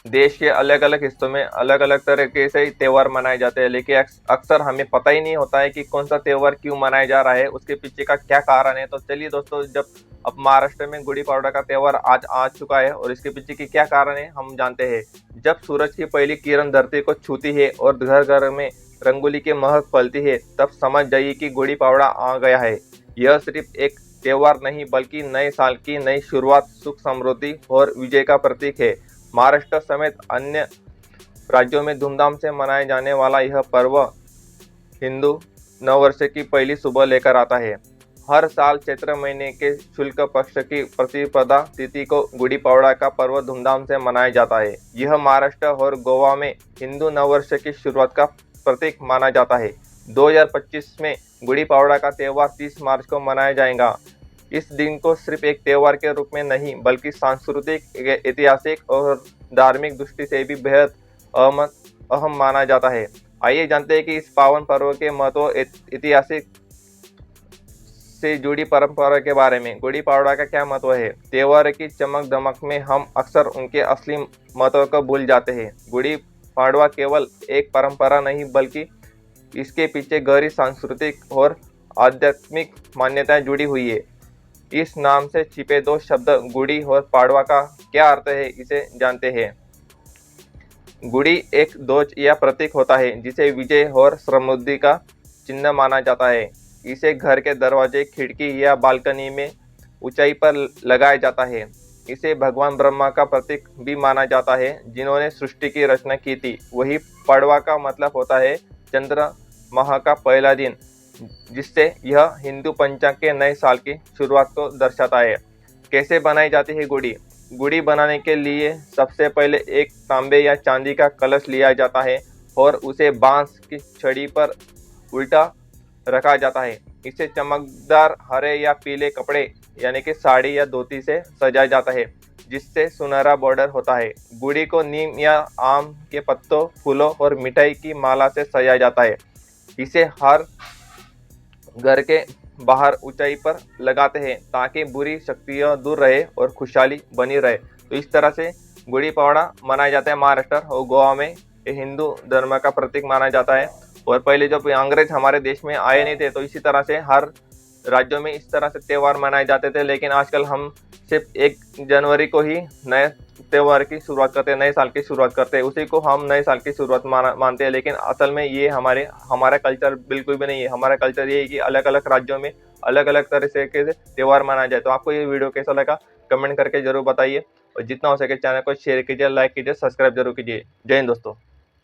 देश के अलग अलग हिस्सों में अलग अलग तरीके से त्योहार मनाए जाते हैं, लेकिन अक्सर हमें पता ही नहीं होता है कि कौन सा त्योहार क्यों मनाया जा रहा है, उसके पीछे का क्या कारण है। तो चलिए दोस्तों, जब अब महाराष्ट्र में गुड़ी पड़वा का त्योहार आज आ चुका है और इसके पीछे की क्या कारण है हम जानते हैं। जब सूरज की पहली किरण धरती को छूती है और घर घर में रंगोली की महक फैलती है, तब समझ जाइए कि गुड़ी पड़वा आ गया है। यह सिर्फ एक त्योहार नहीं बल्कि नए साल की नई शुरुआत, सुख समृद्धि और विजय का प्रतीक है। महाराष्ट्र समेत अन्य राज्यों में धूमधाम से मनाए जाने वाला यह पर्व हिंदू नववर्ष की पहली सुबह लेकर आता है। हर साल चैत्र महीने के शुक्ल पक्ष की प्रतिपदा तिथि को गुड़ी पड़वा का पर्व धूमधाम से मनाया जाता है। यह महाराष्ट्र और गोवा में हिंदू नववर्ष की शुरुआत का प्रतीक माना जाता है। 2025 में गुड़ी पड़वा का त्योहार 30 मार्च को मनाया जाएगा। इस दिन को सिर्फ एक त्योहार के रूप में नहीं बल्कि सांस्कृतिक, ऐतिहासिक और धार्मिक दृष्टि से भी बेहद अहम माना जाता है। आइए जानते हैं कि इस पावन पर्व के महत्व, ऐतिहासिक से जुड़ी परंपरा के बारे में। गुड़ी पड़वा का क्या महत्व है? त्योहार की चमक दमक में हम अक्सर उनके असली महत्व को भूल जाते हैं। गुड़ी पड़वा केवल एक परंपरा नहीं बल्कि इसके पीछे गहरी सांस्कृतिक और आध्यात्मिक मान्यताएं जुड़ी हुई है। इस नाम से छिपे दो शब्द गुड़ी और पड़वा का क्या अर्थ है, इसे जानते हैं। गुड़ी एक ध्वज या प्रतीक होता है जिसे विजय और समृद्धि का चिन्ह माना जाता है। इसे घर के दरवाजे, खिड़की या बालकनी में ऊंचाई पर लगाया जाता है। इसे भगवान ब्रह्मा का प्रतीक भी माना जाता है जिन्होंने सृष्टि की रचना की थी। वही पड़वा का मतलब होता है चंद्र माह का पहला दिन, जिससे यह हिंदू पंचांग के नए साल की शुरुआत को दर्शाता है। कैसे बनाई जाती है गुड़ी? गुड़ी बनाने के लिए सबसे पहले एक तांबे या चांदी का कलश लिया जाता है और उसे बांस की छड़ी पर उल्टा रखा जाता है। इसे चमकदार हरे या पीले कपड़े यानी कि साड़ी या धोती से सजाया जाता है जिससे सुनहरा बॉर्डर होता है। गुड़ी को नीम या आम के पत्तों, फूलों और मिठाई की माला से सजाया जाता है। इसे हर घर के बाहर ऊंचाई पर लगाते हैं ताकि बुरी शक्तियां दूर रहे और खुशहाली बनी रहे। तो इस तरह से गुड़ी पड़वा मनाया जाता है महाराष्ट्र और गोवा में। ये हिंदू धर्म का प्रतीक माना जाता है। और पहले जब अंग्रेज हमारे देश में आए नहीं थे तो इसी तरह से हर राज्यों में इस तरह से त्यौहार मनाए जाते थे, लेकिन आजकल हम सिर्फ 1 जनवरी को ही नए त्यौहार की शुरुआत करते हैं, नए साल की शुरुआत करते हैं, उसी को हम नए साल की शुरुआत मानते हैं। लेकिन असल में ये हमारा कल्चर बिल्कुल भी नहीं है। हमारा कल्चर ये है कि अलग अलग राज्यों में अलग अलग तरह से त्यौहार मनाया जाए। तो आपको ये वीडियो कैसा लगा कमेंट करके जरूर बताइए और जितना हो सके चैनल को शेयर कीजिए, लाइक कीजिए, सब्सक्राइब जरूर कीजिए। जय हिंद दोस्तों।